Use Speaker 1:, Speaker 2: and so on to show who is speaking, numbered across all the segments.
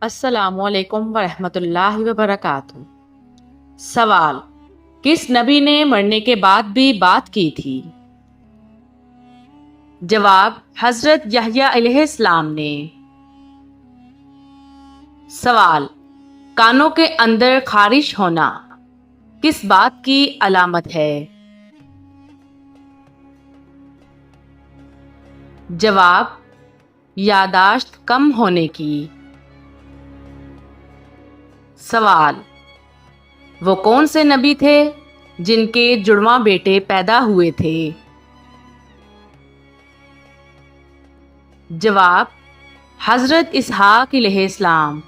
Speaker 1: السلام علیکم ورحمۃ اللہ وبرکاتہ۔ سوال: کس نبی نے مرنے کے بعد بھی بات کی تھی؟ جواب: حضرت یحییٰ علیہ السلام نے۔ سوال: کانوں کے اندر خارش ہونا کس بات کی علامت ہے؟ جواب: یادداشت کم ہونے کی۔ سوال: وہ کون سے نبی تھے جن کے جڑواں بیٹے پیدا ہوئے تھے؟ جواب: حضرت اسحاق علیہ السلام۔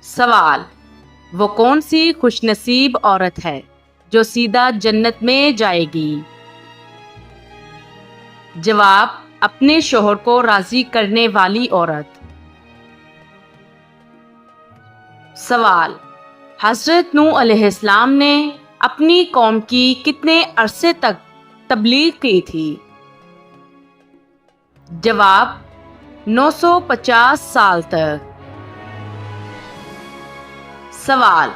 Speaker 1: سوال: وہ کون سی خوش نصیب عورت ہے جو سیدھا جنت میں جائے گی؟ جواب: اپنے شوہر کو راضی کرنے والی عورت۔ سوال: حضرت نوح علیہ السلام نے اپنی قوم کی کتنے عرصے تک تبلیغ کی تھی؟ جواب: 950 سال تک۔ سوال: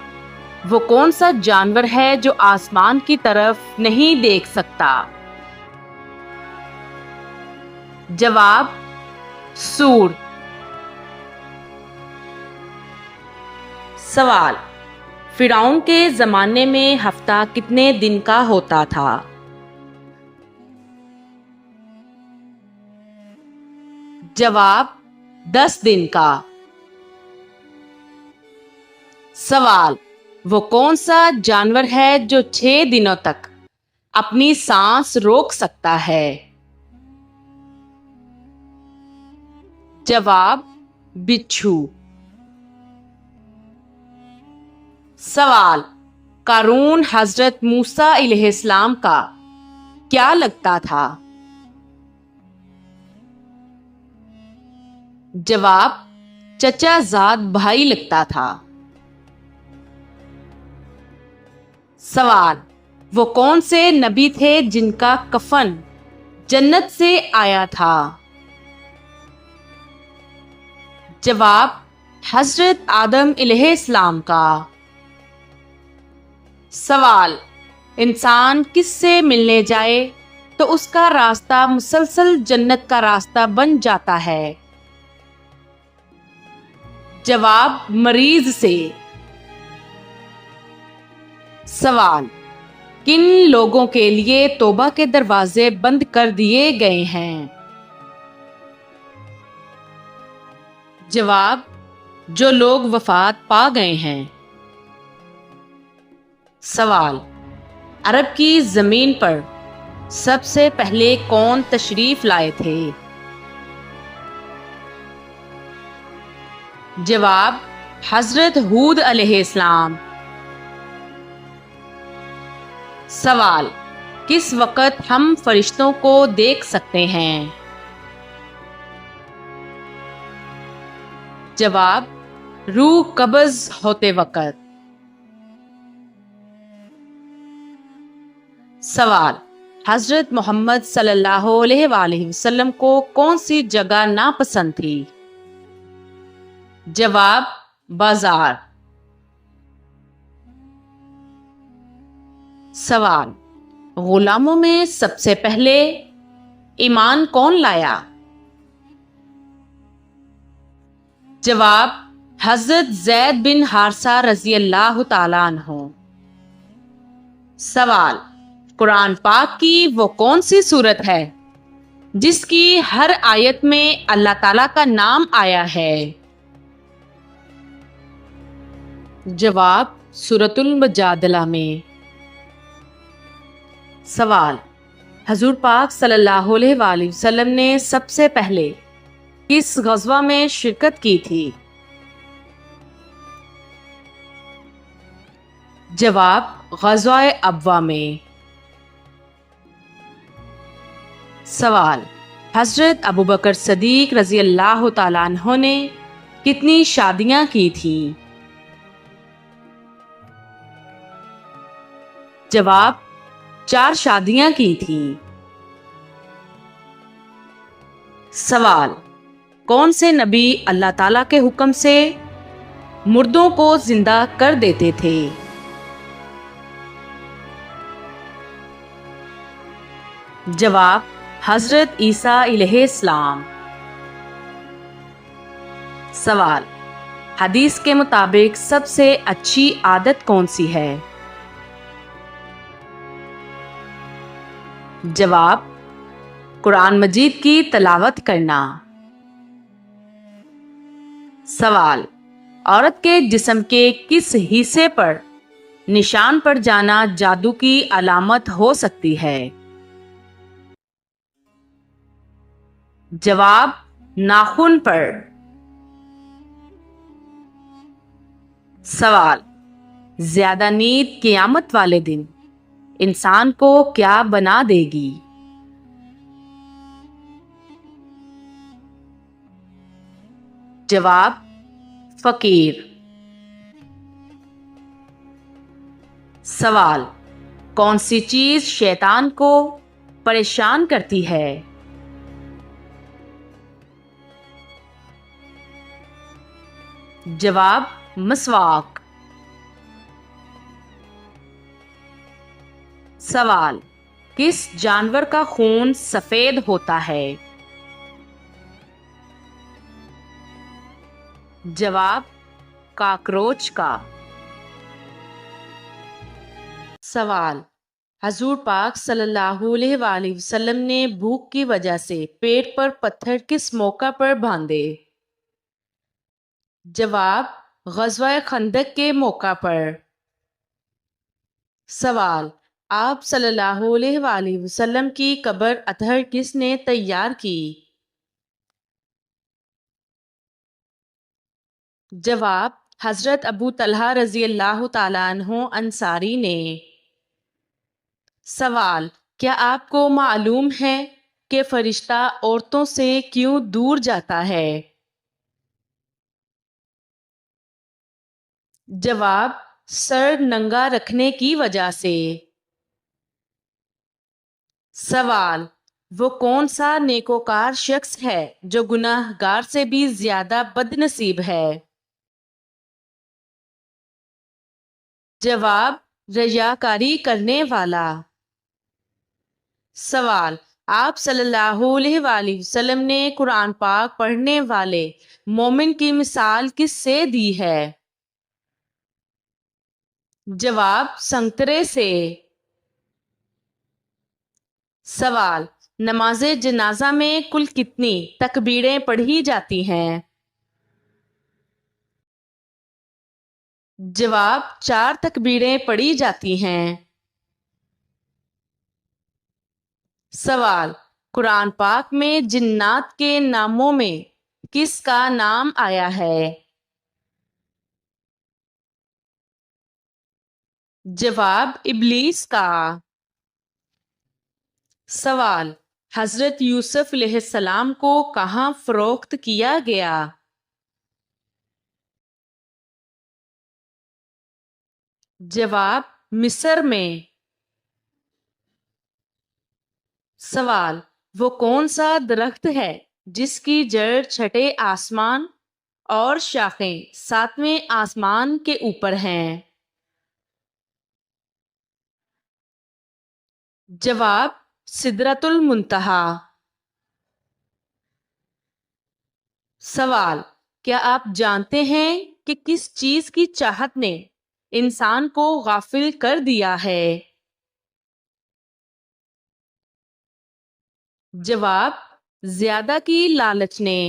Speaker 1: وہ کون سا جانور ہے جو آسمان کی طرف نہیں دیکھ سکتا؟ جواب: سور۔ سوال: فرعون کے زمانے میں ہفتہ کتنے دن کا ہوتا تھا؟ جواب: 10 دن کا۔ سوال: وہ کون سا جانور ہے جو 6 دنوں تک اپنی سانس روک سکتا ہے؟ جواب: بچھو۔ سوال: قارون حضرت موسیٰ علیہ السلام کا کیا لگتا تھا؟ جواب: چچا زاد بھائی لگتا تھا۔ سوال: وہ کون سے نبی تھے جن کا کفن جنت سے آیا تھا؟ جواب: حضرت آدم علیہ السلام کا۔ سوال: انسان کس سے ملنے جائے تو اس کا راستہ مسلسل جنت کا راستہ بن جاتا ہے؟ جواب: مریض سے۔ سوال: کن لوگوں کے لیے توبہ کے دروازے بند کر دیے گئے ہیں؟ جواب: جو لوگ وفات پا گئے ہیں۔ سوال: عرب کی زمین پر سب سے پہلے کون تشریف لائے تھے؟ جواب: حضرت ہود علیہ السلام۔ سوال: کس وقت ہم فرشتوں کو دیکھ سکتے ہیں؟ جواب: روح قبض ہوتے وقت۔ سوال: حضرت محمد صلی اللہ علیہ وآلہ وسلم کو کون سی جگہ ناپسند تھی؟ جواب: بازار۔ سوال: غلاموں میں سب سے پہلے ایمان کون لایا؟ جواب: حضرت زید بن حارثہ رضی اللہ تعالیٰ عنہ۔ سوال: قرآن پاک کی وہ کون سی سورت ہے جس کی ہر آیت میں اللہ تعالیٰ کا نام آیا ہے؟ جواب: سورۃ المجادلہ میں۔ سوال: حضور پاک صلی اللہ علیہ وآلہ وسلم نے سب سے پہلے کس غزوہ میں شرکت کی تھی؟ جواب: غزوہ ابوا میں۔ سوال: حضرت ابوبکر صدیق رضی اللہ تعالیٰ عنہ نے کتنی شادیاں کی تھیں؟ جواب: 4 شادیاں کی تھیں۔ سوال: حضرت ابوبکر صدیق رضی اللہ تعالیٰ عنہ نے کتنی شادیاں کی تھیں؟ جواب: 4 شادیاں کی تھیں۔ سوال: حضرت عمر بن خطاب رضی اللہ تعالیٰ عنہ نے کتنی شادیاں کی تھیں؟ جواب: 4 شادیاں کی تھیں۔ کون سے نبی اللہ تعالیٰ کے حکم سے مردوں کو زندہ کر دیتے تھے؟ جواب: حضرت عیسیٰ علیہ السلام۔ سوال: حدیث کے مطابق سب سے اچھی عادت کون سی ہے؟ جواب: قرآن مجید کی تلاوت کرنا۔ سوال: عورت کے جسم کے کس حصے پر نشان پڑ جانا جادو کی علامت ہو سکتی ہے؟ جواب: ناخن پر۔ سوال: زیادہ نیند قیامت والے دن انسان کو کیا بنا دے گی؟ جواب: فقیر۔ سوال: کون سی چیز شیطان کو پریشان کرتی ہے؟ جواب: مسواک۔ سوال: کس جانور کا خون سفید ہوتا ہے؟ جواب: کاکروچ کا۔ سوال: حضور پاک صلی اللہ علیہ وآلہ وسلم نے بھوک کی وجہ سے پیٹ پر پتھر کس موقع پر باندھے؟ جواب: غزوہ خندق کے موقع پر۔ سوال: آپ صلی اللہ علیہ وآلہ وسلم کی قبر اطہر کس نے تیار کی؟ جواب: حضرت ابو طلحہ رضی اللہ تعالیٰ عنہ انصاری نے۔ سوال: کیا آپ کو معلوم ہے کہ فرشتہ عورتوں سے کیوں دور جاتا ہے؟ جواب: سر ننگا رکھنے کی وجہ سے۔ سوال: وہ کون سا نیکوکار شخص ہے جو گناہ گار سے بھی زیادہ بد نصیب ہے؟ جواب: ریاکاری کرنے والا۔ سوال: آپ صلی اللہ علیہ وآلہ وسلم نے قرآن پاک پڑھنے والے مومن کی مثال کس سے دی ہے؟ جواب: سنگترے سے۔ سوال: نماز جنازہ میں کل کتنی تکبیریں پڑھی جاتی ہیں؟ جواب: 4 تکبیریں پڑھی جاتی ہیں۔ سوال: قرآن پاک میں جنات کے ناموں میں کس کا نام آیا ہے؟ جواب: ابلیس کا۔ سوال: حضرت یوسف علیہ السلام کو کہاں فروخت کیا گیا؟ جواب: مصر میں۔ سوال: وہ کون سا درخت ہے جس کی جڑ چھٹے آسمان اور شاخیں 7ویں آسمان کے اوپر ہیں؟ جواب: سدرۃ المنتہا۔ سوال: کیا آپ جانتے ہیں کہ کس چیز کی چاہت نے انسان کو غافل کر دیا ہے؟ جواب: زیادہ کی لالچ نے۔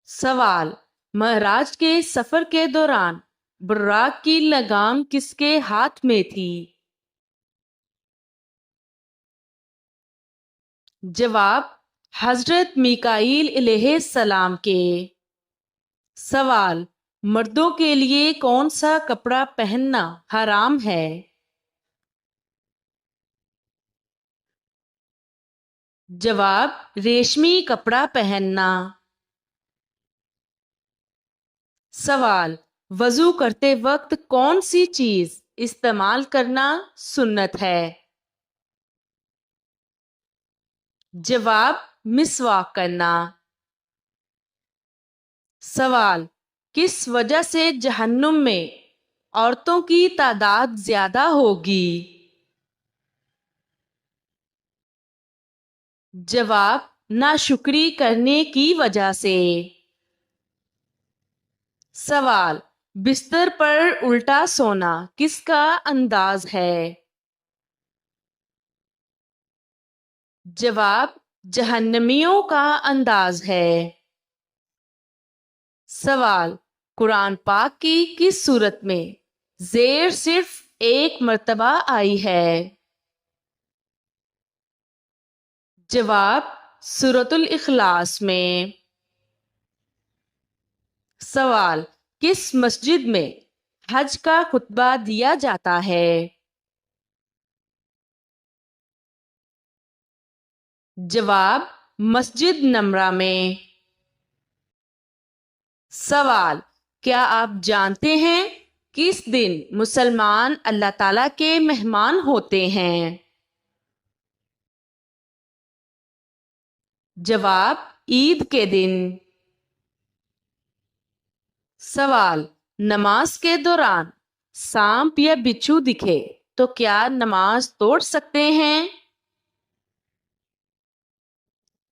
Speaker 1: سوال: معراج کے سفر کے دوران براق کی لگام کس کے ہاتھ میں تھی؟ جواب: حضرت میکائیل علیہ السلام کے۔ سوال: مردوں کے لیے کون سا کپڑا پہننا حرام ہے؟ جواب: ریشمی کپڑا پہننا۔ سوال: وضو کرتے وقت کون سی چیز استعمال کرنا سنت ہے؟ جواب: مسواک کرنا۔ سوال، کس وجہ سے جہنم میں عورتوں کی تعداد زیادہ ہوگی؟ جواب، ناشکری کرنے کی وجہ سے۔ سوال، بستر پر الٹا سونا کس کا انداز ہے؟ جواب، جہنمیوں کا انداز ہے۔ سوال، قرآن پاک کی کس صورت میں زیر صرف ایک مرتبہ آئی ہے؟ جواب، سورۃ الاخلاص میں۔ سوال، کس مسجد میں حج کا خطبہ دیا جاتا ہے؟ جواب، مسجد نمرہ میں۔ سوال، کیا آپ جانتے ہیں کس دن مسلمان اللہ تعالیٰ کے مہمان ہوتے ہیں؟ جواب، عید کے دن۔ سوال، نماز کے دوران سانپ یا بچھو دکھے تو کیا نماز توڑ سکتے ہیں؟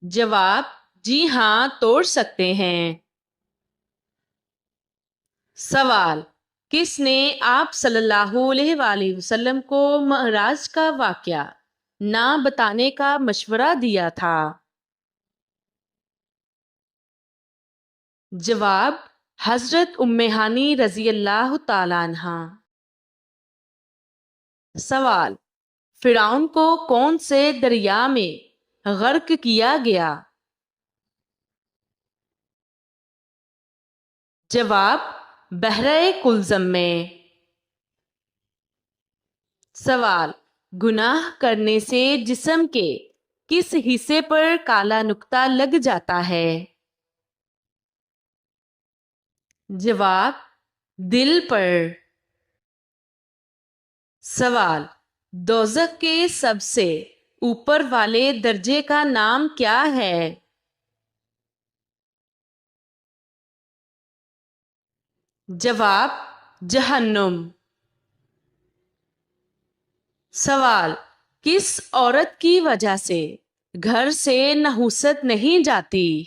Speaker 1: جواب، جی ہاں، توڑ سکتے ہیں۔ سوال، کس نے آپ صلی اللہ علیہ وآلہ وسلم کو معراج کا واقعہ نہ بتانے کا مشورہ دیا تھا؟ جواب، حضرت ام ہانی رضی اللہ تعالیٰ عنہا۔ سوال، فرعون کو کون سے دریا میں غرق کیا گیا؟ جواب، بحر کلزم میں۔ سوال، گناہ کرنے سے جسم کے کس حصے پر کالا نقطہ لگ جاتا ہے؟ جواب، دل پر۔ سوال، دوزخ کے سب سے اوپر والے درجے کا نام کیا ہے؟ جواب، جہنم۔ سوال، کس عورت کی وجہ سے گھر سے نحوست نہیں جاتی؟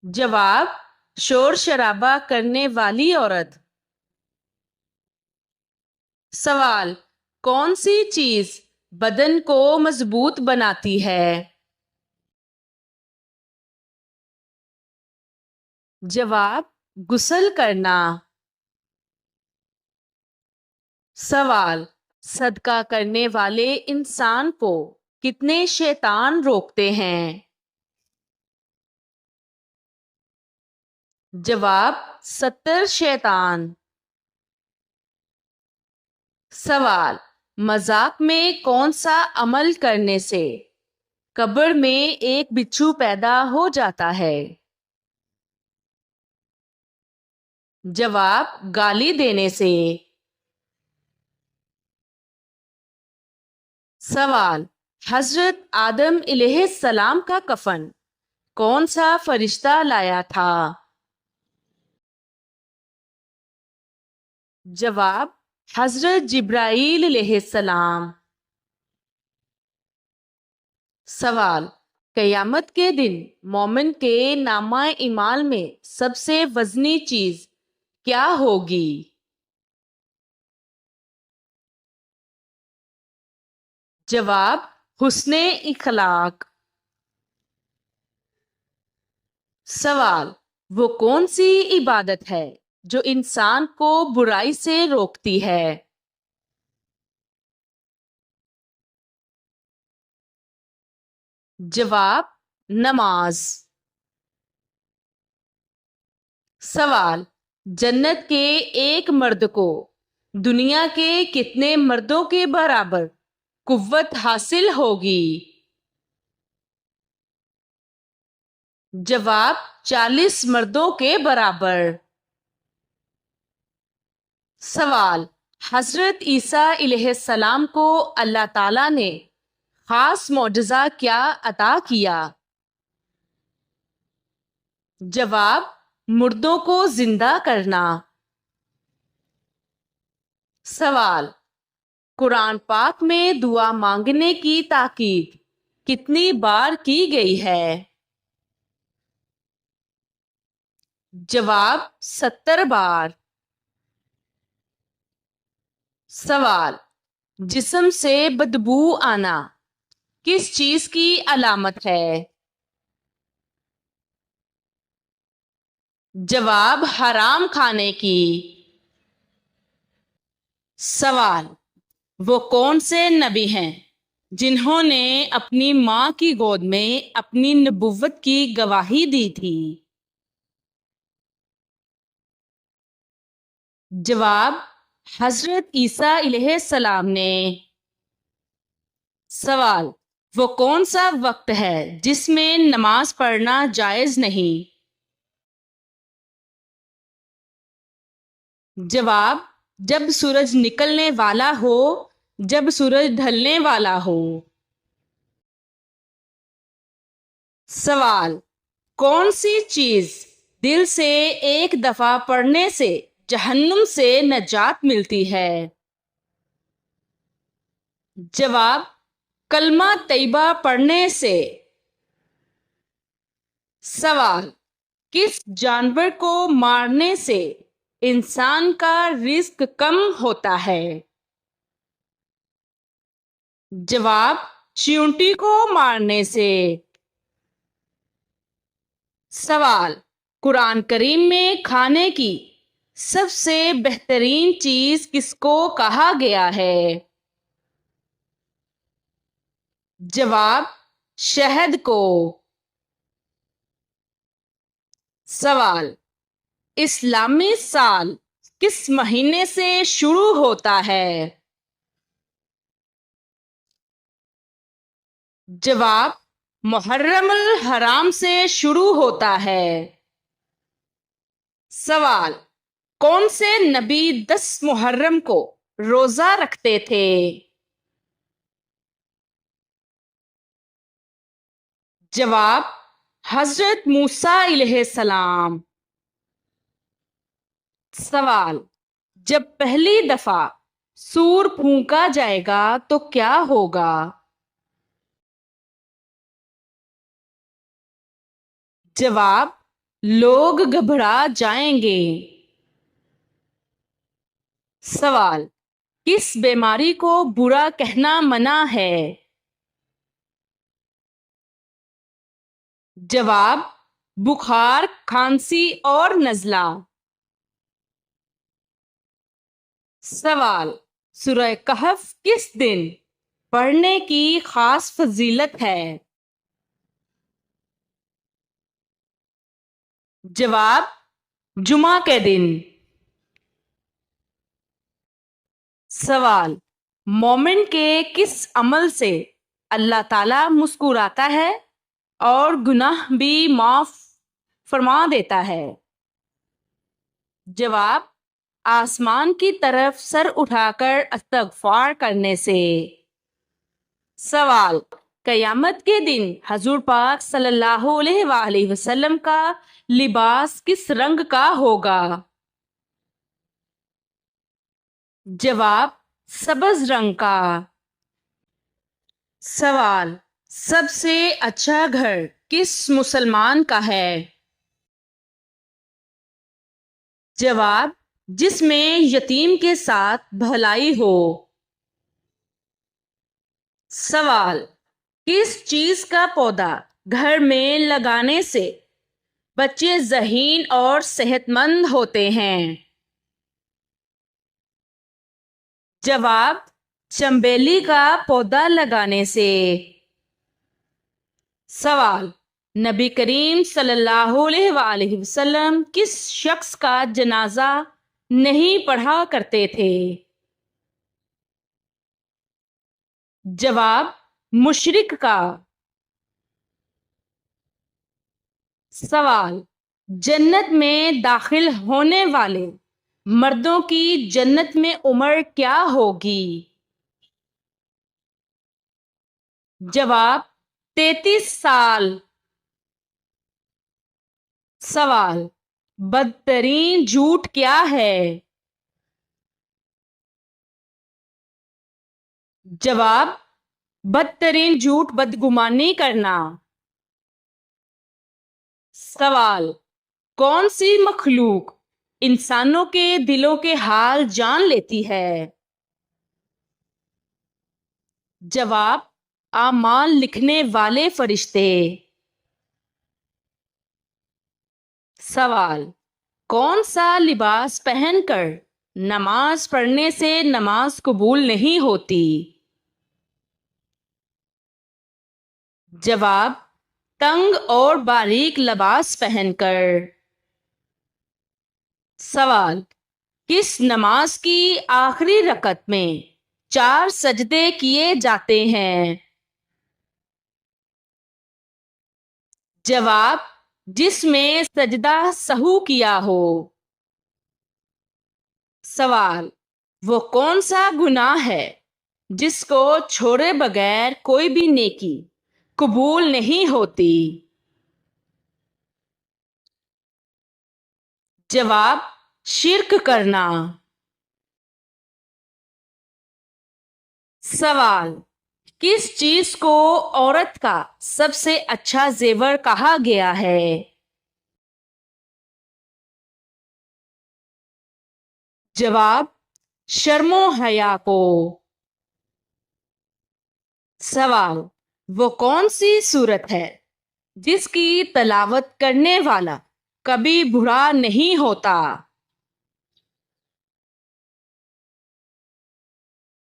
Speaker 1: جواب، شور شرابہ کرنے والی عورت۔ سوال، کون سی چیز بدن کو مضبوط بناتی ہے؟ جواب، غسل کرنا۔ سوال، صدقہ کرنے والے انسان کو کتنے شیطان روکتے ہیں؟ جواب، 70 شیطان۔ سوال، مذاق میں کون سا عمل کرنے سے قبر میں ایک بچھو پیدا ہو جاتا ہے؟ جواب، گالی دینے سے۔ سوال، حضرت آدم علیہ السلام کا کفن کون سا فرشتہ لایا تھا؟ جواب، حضرت جبرائیل علیہ السلام۔ سوال، قیامت کے دن مومن کے نامہ اعمال میں سب سے وزنی چیز کیا ہوگی؟ جواب، حسن اخلاق۔ سوال، وہ کون سی عبادت ہے جو انسان کو برائی سے روکتی ہے؟ جواب، نماز۔ سوال، جنت کے ایک مرد کو دنیا کے کتنے مردوں کے برابر قوت حاصل ہوگی؟ جواب، 40 مردوں کے برابر۔ سوال، حضرت عیسیٰ علیہ السلام کو اللہ تعالیٰ نے خاص معجزہ کیا عطا کیا؟ جواب: مردوں کو زندہ کرنا۔ سوال: قرآن پاک میں دعا مانگنے کی تاکید کتنی بار کی گئی ہے؟ جواب: 70 بار۔ سوال: جسم سے بدبو آنا کس چیز کی علامت ہے؟ جواب: حرام کھانے کی۔ سوال: وہ کون سے نبی ہیں جنہوں نے اپنی ماں کی گود میں اپنی نبوت کی گواہی دی تھی؟ جواب: حضرت عیسیٰ علیہ السلام نے۔ سوال: وہ کون سا وقت ہے جس میں نماز پڑھنا جائز نہیں؟ جواب: جب سورج نکلنے والا ہو، جب سورج ڈھلنے والا ہو۔ سوال: کون سی چیز دل سے ایک دفعہ پڑھنے سے جہنم سے نجات ملتی ہے؟ جواب: کلمہ طیبہ پڑھنے سے۔ سوال: کس جانور کو مارنے سے انسان کا رزق کم ہوتا ہے؟ جواب: چیونٹی کو مارنے سے۔ سوال: قرآن کریم میں کھانے کی سب سے بہترین چیز کس کو کہا گیا ہے؟ جواب: شہد کو۔ سوال: اسلامی سال کس مہینے سے شروع ہوتا ہے؟ جواب: محرم الحرام سے شروع ہوتا ہے۔ سوال: کون سے نبی 10 محرم کو روزہ رکھتے تھے؟ جواب: حضرت موسیٰ علیہ السلام۔ سوال: جب پہلی دفعہ سور پھونکا جائے گا تو کیا ہوگا؟ جواب: لوگ گھبرا جائیں گے۔ سوال: کس بیماری کو برا کہنا منع ہے؟ جواب: بخار، کھانسی اور نزلہ۔ سوال: سورہ کہف کس دن پڑھنے کی خاص فضیلت ہے؟ جواب: جمعہ کے دن۔ سوال: مومن کے کس عمل سے اللہ تعالیٰ مسکراتا ہے اور گناہ بھی معاف فرما دیتا ہے؟ جواب: آسمان کی طرف سر اٹھا کر استغفار کرنے سے۔ سوال: قیامت کے دن حضور پاک صلی اللہ علیہ وآلہ وسلم کا لباس کس رنگ کا ہوگا؟ جواب: سبز رنگ کا۔ سوال: سب سے اچھا گھر کس مسلمان کا ہے؟ جواب: جس میں یتیم کے ساتھ بھلائی ہو۔ سوال: کس چیز کا پودا گھر میں لگانے سے بچے ذہین اور صحت مند ہوتے ہیں؟ جواب: چنبیلی کا پودا لگانے سے۔ سوال: نبی کریم صلی اللہ علیہ وآلہ وسلم کس شخص کا جنازہ نہیں پڑھا کرتے تھے؟ جواب: مشرک کا۔ سوال: جنت میں داخل ہونے والے مردوں کی جنت میں عمر کیا ہوگی؟ جواب 33 سال۔ سوال بدترین جھوٹ کیا ہے؟ جواب بدترین جھوٹ بدگمانی کرنا۔ سوال کون سی مخلوق انسانوں کے دلوں کے حال جان لیتی ہے؟ جواب اعمال لکھنے والے فرشتے۔ سوال کون سا لباس پہن کر نماز پڑھنے سے نماز قبول نہیں ہوتی؟ جواب تنگ اور باریک لباس پہن کر۔ سوال کس نماز کی آخری رکعت میں 4 سجدے کیے جاتے ہیں؟ جواب جس میں سجدہ سہو کیا ہو۔ سوال وہ کون سا گناہ ہے جس کو چھوڑے بغیر کوئی بھی نیکی قبول نہیں ہوتی؟ جواب شرک کرنا۔ سوال کس چیز کو عورت کا سب سے اچھا زیور کہا گیا ہے؟ جواب شرم و حیا کو۔ سوال وہ کون سی صورت ہے جس کی تلاوت کرنے والا کبھی برا نہیں ہوتا؟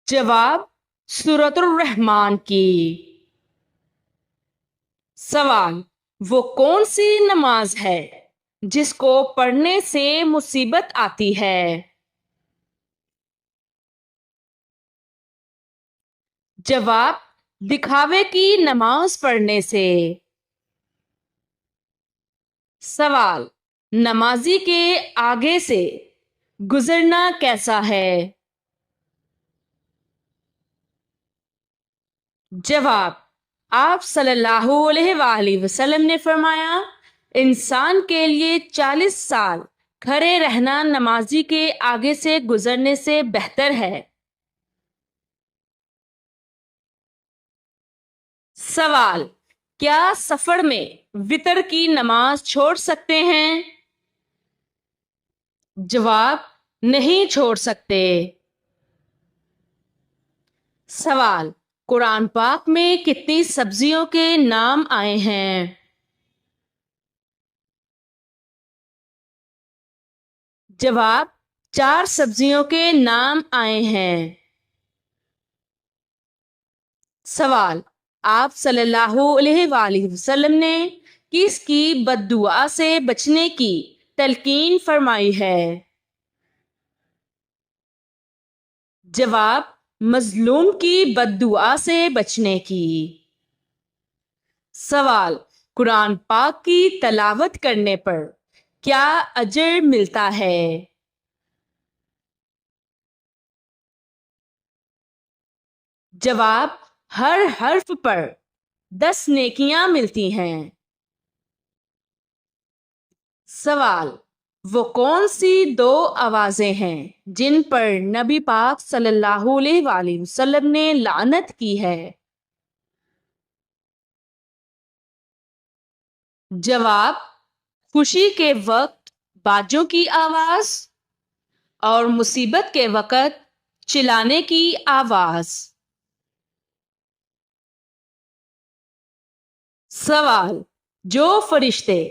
Speaker 1: جواب سورۃ الرحمن کی۔ سوال وہ کون سی نماز ہے جس کو پڑھنے سے مصیبت آتی ہے؟ جواب دکھاوے کی نماز پڑھنے سے۔ سوال نمازی کے آگے سے گزرنا کیسا ہے؟ جواب آپ صلی اللہ علیہ وآلہ وسلم نے فرمایا انسان کے لیے 40 سال کھڑے رہنا نمازی کے آگے سے گزرنے سے بہتر ہے۔ سوال کیا سفر میں وتر کی نماز چھوڑ سکتے ہیں؟ جواب نہیں چھوڑ سکتے۔ سوال قرآن پاک میں کتنی سبزیوں کے نام آئے ہیں؟ جواب 4 سبزیوں کے نام آئے ہیں۔ سوال آپ صلی اللہ علیہ وآلہ وسلم نے کس کی بد دعا سے بچنے کی تلقین فرمائی ہے؟ جواب مظلوم کی بد دعا سے بچنے کی۔ سوال قرآن پاک کی تلاوت کرنے پر کیا اجر ملتا ہے؟ جواب ہر حرف پر 10 نیکیاں ملتی ہیں۔ سوال وہ کون سی 2 آوازیں ہیں جن پر نبی پاک صلی اللہ علیہ وآلہ وسلم نے لعنت کی ہے؟ جواب خوشی کے وقت باجوں کی آواز اور مصیبت کے وقت چلانے کی آواز۔ سوال جو فرشتے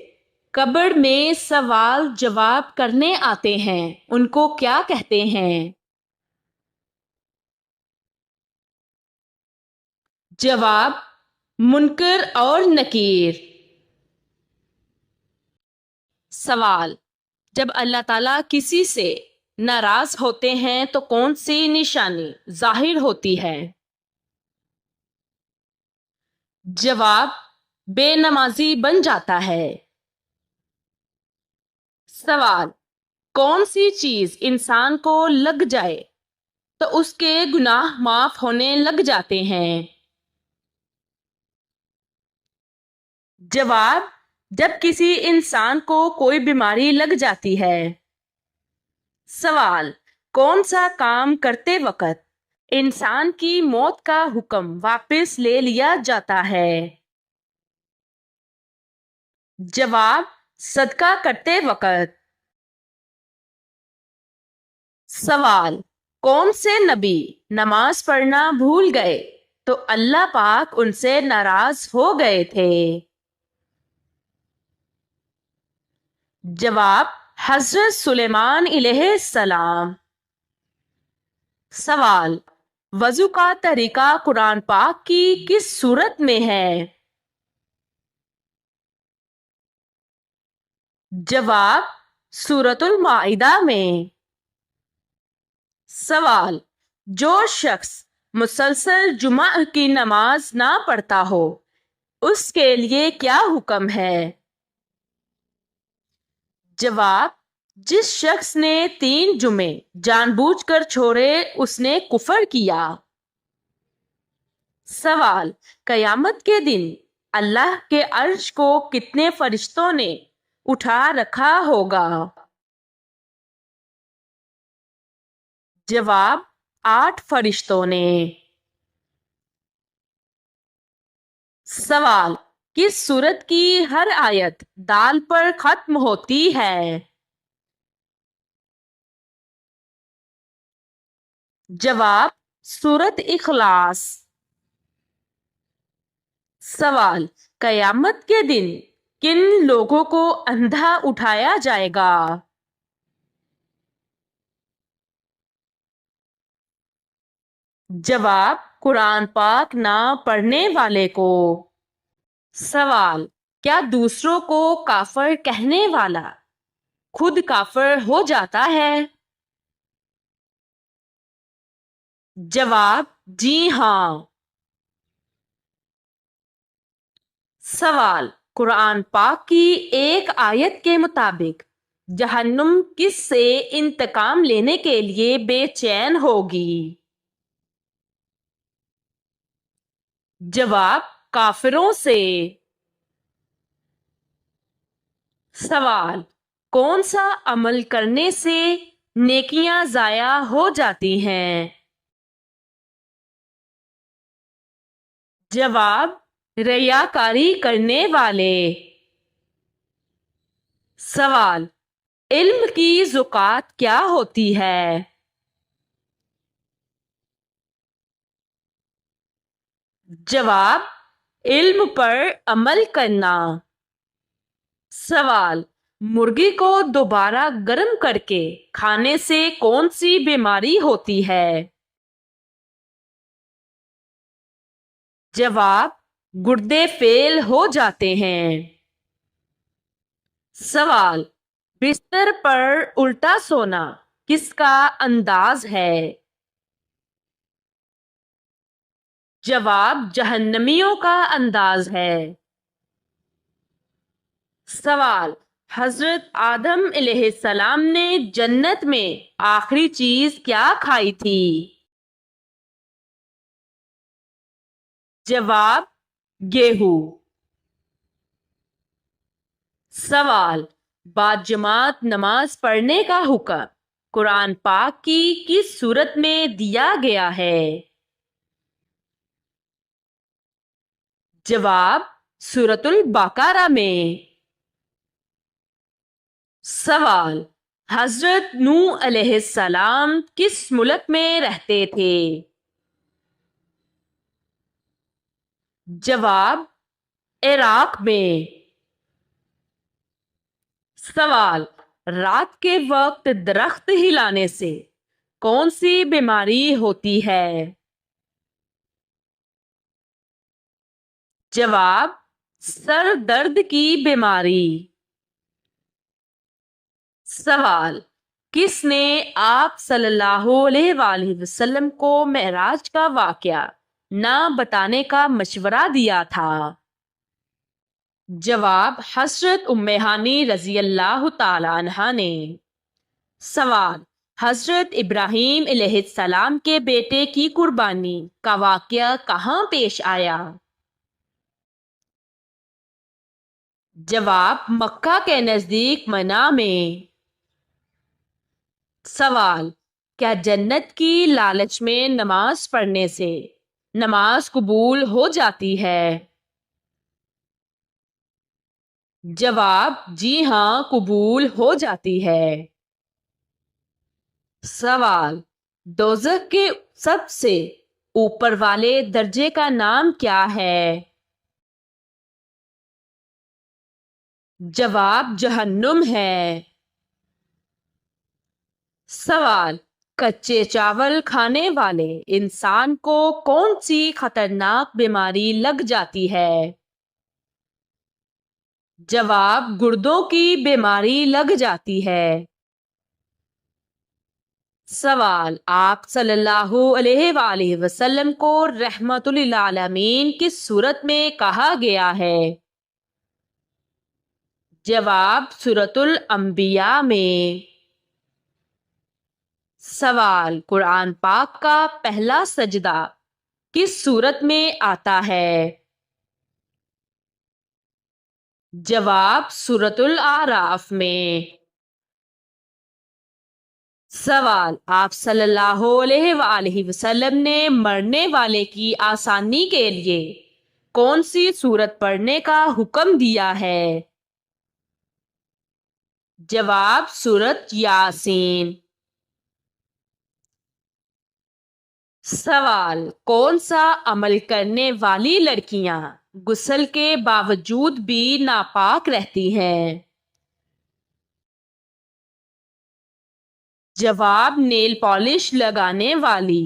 Speaker 1: قبر میں سوال جواب کرنے آتے ہیں ان کو کیا کہتے ہیں؟ جواب منکر اور نکیر۔ سوال جب اللہ تعالیٰ کسی سے ناراض ہوتے ہیں تو کون سی نشانی ظاہر ہوتی ہے؟ جواب بے نمازی بن جاتا ہے۔ سوال کون سی چیز انسان کو لگ جائے تو اس کے گناہ معاف ہونے لگ جاتے ہیں؟ جواب: جب کسی انسان کو کوئی بیماری لگ جاتی ہے۔ سوال: کون سا کام کرتے وقت انسان کی موت کا حکم واپس لے لیا جاتا ہے؟ جواب: صدقہ کرتے وقت۔ سوال: کون سے نبی نماز پڑھنا بھول گئے تو اللہ پاک ان سے ناراض ہو گئے تھے؟ جواب: حضرت سلیمان علیہ السلام۔ سوال: وضو کا طریقہ قرآن پاک کی کس سورت میں ہے؟ جواب: سورۃ المائدہ میں۔ سوال: جو شخص مسلسل جمعہ کی نماز نہ پڑھتا ہو اس کے لیے کیا حکم ہے؟ جواب: جس شخص نے 3 جمعے جان بوجھ کر چھوڑے اس نے کفر کیا۔ سوال: قیامت کے دن اللہ کے عرش کو کتنے فرشتوں نے اٹھا رکھا ہوگا؟ جواب: 8 فرشتوں نے۔ سوال: کس سورت کی ہر آیت دال پر ختم ہوتی ہے؟ جواب: سورت اخلاص۔ سوال: قیامت کے دن کن لوگوں کو اندھا اٹھایا جائے گا؟ جواب: قرآن پاک نہ پڑھنے والے کو۔ سوال: کیا دوسروں کو کافر کہنے والا خود کافر ہو جاتا ہے؟ جواب: جی ہاں۔ سوال: قرآن پاک کی ایک آیت کے مطابق جہنم کس سے انتقام لینے کے لیے بے چین ہوگی؟ جواب: کافروں سے۔ سوال: کون سا عمل کرنے سے نیکیاں ضائع ہو جاتی ہیں؟ جواب: ریاکاری کرنے والے۔ سوال: علم کی زکوٰۃ کیا ہوتی ہے؟ جواب: علم پر عمل کرنا۔ سوال: مرغی کو دوبارہ گرم کر کے کھانے سے کون سی بیماری ہوتی ہے؟ جواب: گردے فیل ہو جاتے ہیں۔ سوال: بستر پر الٹا سونا کس کا انداز ہے؟ جواب: جہنمیوں کا انداز ہے۔ سوال: حضرت آدم علیہ السلام نے جنت میں آخری چیز کیا کھائی تھی؟ جواب: گیہوں۔ سوال: باجماعت نماز پڑھنے کا حکم قرآن پاک کی کس سورت میں دیا گیا ہے؟ جواب: سورۃ البقرہ میں۔ سوال: حضرت نوح علیہ السلام کس ملک میں رہتے تھے؟ جواب: عراق میں۔ سوال: رات کے وقت درخت ہلانے سے کون سی بیماری ہوتی ہے؟ جواب: سر درد کی بیماری۔ سوال: کس نے آپ صلی اللہ علیہ وآلہ وسلم کو معراج کا واقعہ نہ بتانے کا مشورہ دیا تھا؟ جواب: حضرت ام ہانی رضی اللہ تعالی عنہا نے۔ سوال: حضرت ابراہیم علیہ السلام کے بیٹے کی قربانی کا واقعہ کہاں پیش آیا؟ جواب: مکہ کے نزدیک منا میں۔ سوال: کیا جنت کی لالچ میں نماز پڑھنے سے نماز قبول ہو جاتی ہے؟ جواب: جی ہاں، قبول ہو جاتی ہے۔ سوال: دوزخ کے سب سے اوپر والے درجے کا نام کیا ہے؟ جواب: جہنم ہے۔ سوال: کچے چاول کھانے والے انسان کو کون سی خطرناک بیماری لگ جاتی ہے؟ جواب: گردوں کی بیماری لگ جاتی ہے۔ سوال: آپ صلی اللہ علیہ وآلہ وسلم کو رحمت للعالمین کس صورت میں کہا گیا ہے؟ جواب: سورۃ الانبیاء میں۔ سوال: قرآن پاک کا پہلا سجدہ کس صورت میں آتا ہے؟ جواب: سورۃ الاعراف میں۔ سوال: آپ صلی اللہ علیہ وآلہ وسلم نے مرنے والے کی آسانی کے لیے کون سی سورت پڑھنے کا حکم دیا ہے؟ جواب: سورۃ یاسین۔ سوال: کون سا عمل کرنے والی لڑکیاں غسل کے باوجود بھی ناپاک رہتی ہیں؟ جواب: نیل پالش لگانے والی۔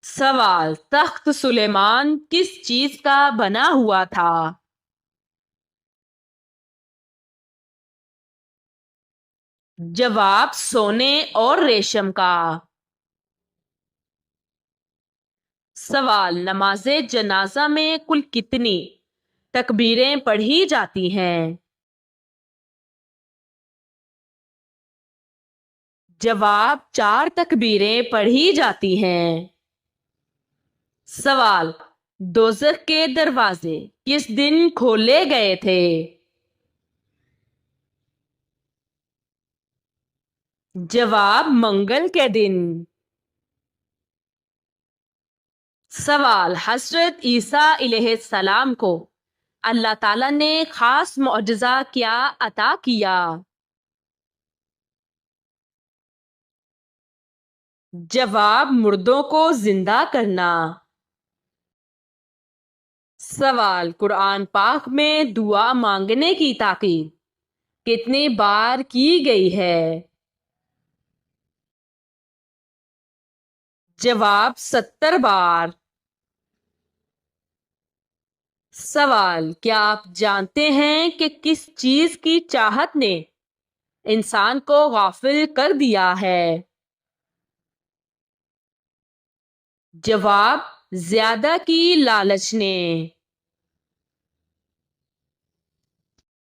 Speaker 1: سوال: تخت سلیمان کس چیز کا بنا ہوا تھا؟ جواب: سونے اور ریشم کا۔ سوال: نماز جنازہ میں کل کتنی تکبیریں پڑھی جاتی ہیں؟ جواب: 4 تکبیریں پڑھی جاتی ہیں۔ سوال: دوزخ کے دروازے کس دن کھولے گئے تھے؟ جواب: منگل کے دن۔ سوال: حضرت عیسیٰ علیہ السلام کو اللہ تعالیٰ نے خاص معجزہ کیا عطا کیا؟ جواب: مردوں کو زندہ کرنا۔ سوال: قرآن پاک میں دعا مانگنے کی تاکید کتنی بار کی گئی ہے؟ جواب: 70 بار۔ سوال: کیا آپ جانتے ہیں کہ کس چیز کی چاہت نے انسان کو غافل کر دیا ہے؟ جواب: زیادہ کی لالچ نے۔